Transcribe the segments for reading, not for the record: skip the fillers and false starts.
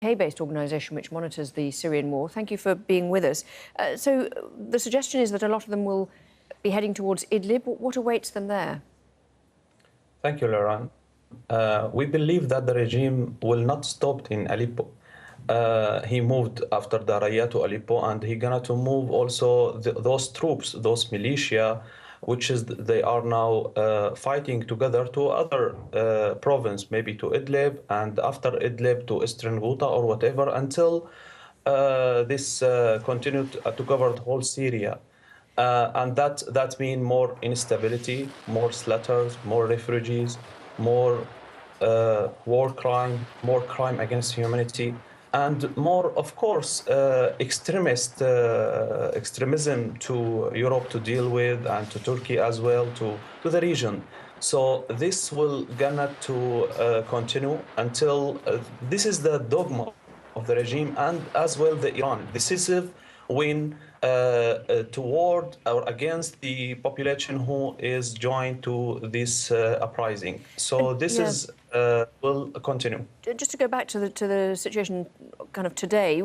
UK-based organisation which monitors the Syrian war. Thank you for being with us. So the suggestion is that a lot of them will be heading towards Idlib. What awaits them there? Thank you, Lauren. We believe that the regime will not stop in Aleppo. He moved after Daraya to Aleppo, and he's going to move also those troops, those militia, which is they are now fighting together to other province, maybe to Idlib, and after Idlib to Eastern Ghouta or whatever, until this continued to cover the whole Syria. And that means more instability, more slaughters, more refugees, more war crime, more crime against humanity, and more, of course, extremism to Europe to deal with, and to Turkey as well, to the region. So this will gonna to continue until this is the dogma of the regime, and as well the Iran decisive win toward or against the population who is joined to this uprising. So this is will continue. Just to go back to the situation kind of today,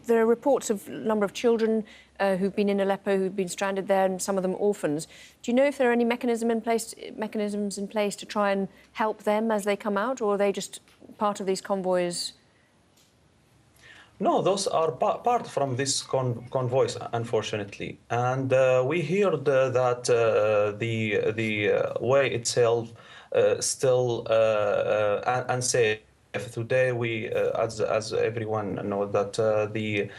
there are reports of a number of children who've been in Aleppo, who've been stranded there, and some of them orphans. Do you know if there are any mechanisms in place to try and help them as they come out, or are they just part of these convoys? No, those are part from this convoys, unfortunately. And we heard that the way itself still unsafe. Today, we, as everyone knows, that the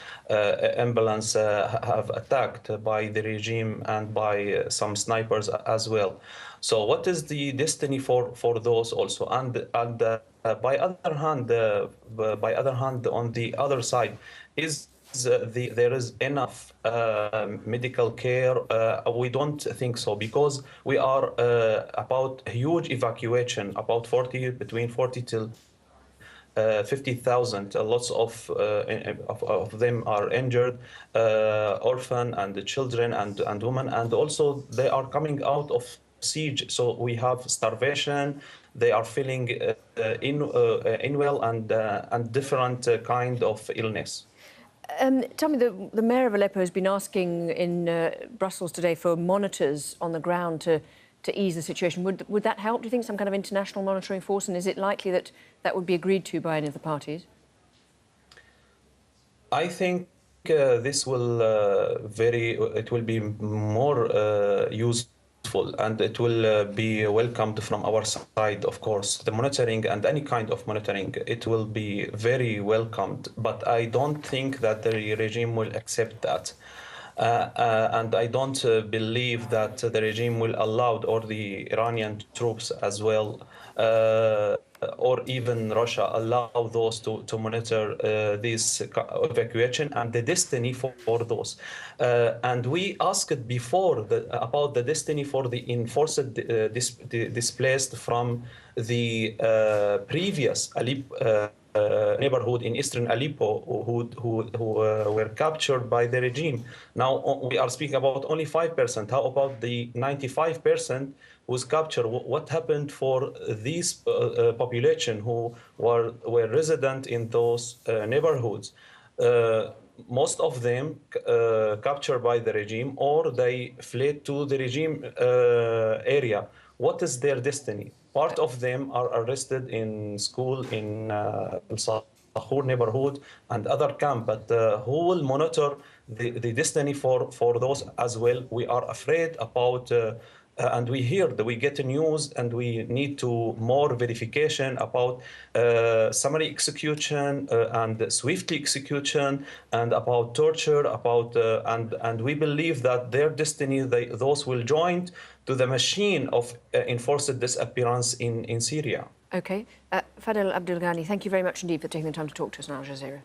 ambulance have attacked by the regime and by some snipers as well. So, what is the destiny for those also? And by other hand, on the other side, there is enough medical care? We don't think so, because we are about huge evacuation, about between 40 till 50,000. Lots of them are injured, orphan and the children and women, and also they are coming out of siege. So we have starvation. They are feeling unwell and different kind of illness. Tell me, the mayor of Aleppo has been asking in Brussels today for monitors on the ground to ease the situation. Would that help? Do you think some kind of international monitoring force? And is it likely that that would be agreed to by any of the parties? I think this will it will be more useful, and it will be welcomed from our side, of course. The monitoring and any kind of monitoring, it will be very welcomed. But I don't think that the regime will accept that. And I don't believe that the regime will allow, or the Iranian troops as well, or even Russia, allow those to monitor this evacuation and the destiny for those. And we asked before about the destiny for the enforced displaced from the previous neighborhood in eastern Aleppo who were captured by the regime. Now we are speaking about only 5%. How about the 95% who's captured? What happened for these population who were resident in those neighborhoods? Most of them captured by the regime, or they fled to the regime area. What is their destiny? Part of them are arrested in school in Al-Sakhur neighborhood and other camp, but who will monitor the destiny for those as well? We are afraid about, and we hear that we get news, and we need to more verification about summary execution and swiftly execution, and about torture, about and we believe that their destiny, those will join to the machine of enforced disappearance in Syria. OK. Fadel Abdulghany, thank you very much indeed for taking the time to talk to us on Al Jazeera.